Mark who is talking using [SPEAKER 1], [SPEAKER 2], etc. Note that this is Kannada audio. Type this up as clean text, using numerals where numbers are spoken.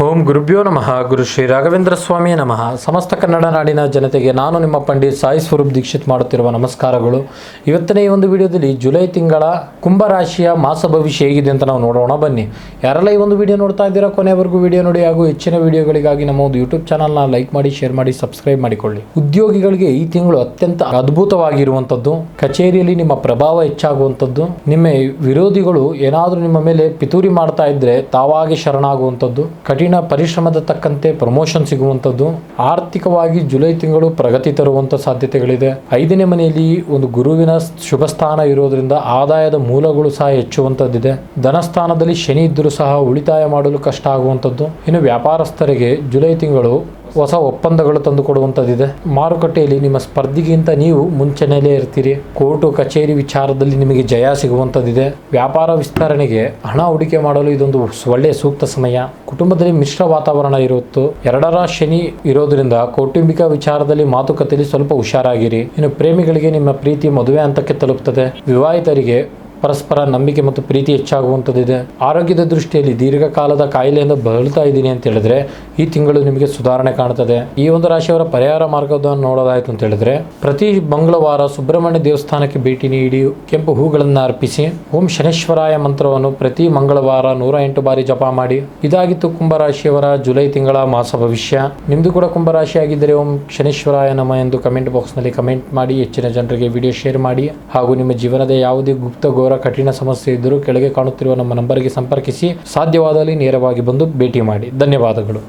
[SPEAKER 1] ಓಂ ಗುರುಭ್ಯೋ ನಮಃ. ಗುರು ಶ್ರೀ ರಾಘವೇಂದ್ರ ಸ್ವಾಮಿ ನಮಃ. ಸಮಸ್ತ ಕನ್ನಡ ನಾಡಿನ ಜನತೆಗೆ ನಾನು ನಿಮ್ಮ ಪಂಡಿತ್ ಸಾಯಿ ಸ್ವರೂಪ್ ದೀಕ್ಷಿತ್ ಮಾಡುತ್ತಿರುವ ನಮಸ್ಕಾರಗಳು. ಇವತ್ತಿನ ಈ ಒಂದು ವಿಡಿಯೋದಲ್ಲಿ ಜುಲೈ ತಿಂಗಳ ಕುಂಭರಾಶಿಯ ಮಾಸ ಭವಿಷ್ಯ ಹೇಗಿದೆ ಅಂತ ನಾವು ನೋಡೋಣ ಬನ್ನಿ. ಯಾರೆಲ್ಲ ಈ ಒಂದು ವಿಡಿಯೋ ನೋಡ್ತಾ ಇದ್ದೀರಾ ಕೊನೆವರೆಗೂ ವಿಡಿಯೋ ನೋಡಿ, ಹಾಗೂ ಹೆಚ್ಚಿನ ವಿಡಿಯೋಗಳಿಗಾಗಿ ನಮ್ಮ ಒಂದು ಯೂಟ್ಯೂಬ್ ಚಾನಲ್ನ ಲೈಕ್ ಮಾಡಿ, ಶೇರ್ ಮಾಡಿ, ಸಬ್ಸ್ಕ್ರೈಬ್ ಮಾಡಿಕೊಳ್ಳಿ. ಉದ್ಯೋಗಿಗಳಿಗೆ ಈ ತಿಂಗಳು ಅತ್ಯಂತ ಅದ್ಭುತವಾಗಿರುವಂಥದ್ದು. ಕಚೇರಿಯಲ್ಲಿ ನಿಮ್ಮ ಪ್ರಭಾವ ಹೆಚ್ಚಾಗುವಂಥದ್ದು. ನಿಮ್ಮ ವಿರೋಧಿಗಳು ಏನಾದರೂ ನಿಮ್ಮ ಮೇಲೆ ಪಿತೂರಿ ಮಾಡ್ತಾ ಇದ್ರೆ ತಾವಾಗಿ ಶರಣಾಗುವಂಥದ್ದು. ಕಠಿಣ ಪರಿಶ್ರಮದ ತಕ್ಕಂತೆ ಪ್ರಮೋಷನ್ ಸಿಗುವಂಥದ್ದು. ಆರ್ಥಿಕವಾಗಿ ಜುಲೈ ತಿಂಗಳು ಪ್ರಗತಿ ತರುವಂಥ ಸಾಧ್ಯತೆಗಳಿದೆ. 5ನೇ ಮನೆಯಲ್ಲಿ ಒಂದು ಗುರುವಿನ ಶುಭ ಸ್ಥಾನ ಇರೋದ್ರಿಂದ ಆದಾಯದ ಮೂಲಗಳು ಸಹ ಹೆಚ್ಚುವಂಥದ್ದಿದೆ. ಧನಸ್ಥಾನದಲ್ಲಿ ಶನಿ ಇದ್ದರೂ ಸಹ ಉಳಿತಾಯ ಮಾಡಲು ಕಷ್ಟ ಆಗುವಂಥದ್ದು. ಇನ್ನು ವ್ಯಾಪಾರಸ್ಥರಿಗೆ ಜುಲೈ ತಿಂಗಳು ಹೊಸ ಒಪ್ಪಂದಗಳು ತಂದುಕೊಡುವಂಥದ್ದಿದೆ. ಮಾರುಕಟ್ಟೆಯಲ್ಲಿ ನಿಮ್ಮ ಸ್ಪರ್ಧಿಗಿಂತ ನೀವು ಮುಂಚೆನೆಯಲ್ಲೇ ಇರ್ತೀರಿ. ಕೋರ್ಟು ಕಚೇರಿ ವಿಚಾರದಲ್ಲಿ ನಿಮಗೆ ಜಯ ಸಿಗುವಂಥದ್ದಿದೆ. ವ್ಯಾಪಾರ ವಿಸ್ತರಣೆಗೆ ಹಣ ಹೂಡಿಕೆ ಮಾಡಲು ಇದೊಂದು ಒಳ್ಳೆಯ ಸೂಕ್ತ ಸಮಯ. ಕುಟುಂಬದಲ್ಲಿ ಮಿಶ್ರ ವಾತಾವರಣ ಇರುತ್ತು. 2ರ ಶನಿ ಇರೋದ್ರಿಂದ ಕೌಟುಂಬಿಕ ವಿಚಾರದಲ್ಲಿ ಮಾತುಕತೆಯಲ್ಲಿ ಸ್ವಲ್ಪ ಹುಷಾರಾಗಿರಿ. ಇನ್ನು ಪ್ರೇಮಿಗಳಿಗೆ ನಿಮ್ಮ ಪ್ರೀತಿ ಮದುವೆ ಹಂತಕ್ಕೆ ತಲುಪುತ್ತದೆ. ವಿವಾಹಿತರಿಗೆ ಪರಸ್ಪರ ನಂಬಿಕೆ ಮತ್ತು ಪ್ರೀತಿ ಹೆಚ್ಚಾಗುವಂಥದ್ದಿದೆ. ಆರೋಗ್ಯದ ದೃಷ್ಟಿಯಲ್ಲಿ ದೀರ್ಘಕಾಲದ ಕಾಯಿಲೆಯಿಂದ ಬಳಲ್ತಾ ಇದ್ದೀನಿ ಅಂತ ಹೇಳಿದ್ರೆ ಈ ತಿಂಗಳು ನಿಮಗೆ ಸುಧಾರಣೆ ಕಾಣುತ್ತದೆ. ಈ ಒಂದು ರಾಶಿಯವರ ಪರಿಹಾರ ಮಾರ್ಗವನ್ನು ನೋಡೋದಾಯ್ತು ಅಂತ ಹೇಳಿದ್ರೆ, ಪ್ರತಿ ಮಂಗಳವಾರ ಸುಬ್ರಹ್ಮಣ್ಯ ದೇವಸ್ಥಾನಕ್ಕೆ ಭೇಟಿ ನೀಡಿ ಕೆಂಪು ಹೂಗಳನ್ನು ಅರ್ಪಿಸಿ ಓಂ ಶನೇಶ್ವರಾಯ ಮಂತ್ರವನ್ನು ಪ್ರತಿ ಮಂಗಳವಾರ 108 ಬಾರಿ ಜಪ ಮಾಡಿ. ಇದಾಗಿತ್ತು ಕುಂಭರಾಶಿಯವರ ಜುಲೈ ತಿಂಗಳ ಮಾಸ ಭವಿಷ್ಯ. ನಿಮ್ದು ಕೂಡ ಕುಂಭರಾಶಿ ಆಗಿದ್ದರೆ ಓಂ ಶನೇಶ್ವರಾಯ ನಮ ಎಂದು ಕಮೆಂಟ್ ಬಾಕ್ಸ್ನಲ್ಲಿ ಕಮೆಂಟ್ ಮಾಡಿ. ಹೆಚ್ಚಿನ ಜನರಿಗೆ ವಿಡಿಯೋ ಶೇರ್ ಮಾಡಿ. ಹಾಗೂ ನಿಮ್ಮ ಜೀವನದ ಯಾವುದೇ ಗುಪ್ತ ಘೋರ ಕಠಿಣ ಸಮಸ್ಯೆ ಇದ್ದರೂ ಕೆಳಗೆ ಕಾಣುತ್ತಿರುವ ನಮ್ಮ ನಂಬರ್ಗೆ ಸಂಪರ್ಕಿಸಿ. ಸಾಧ್ಯವಾದಲ್ಲಿ ನೇರವಾಗಿ ಬಂದು ಭೇಟಿ ಮಾಡಿ. ಧನ್ಯವಾದಗಳು.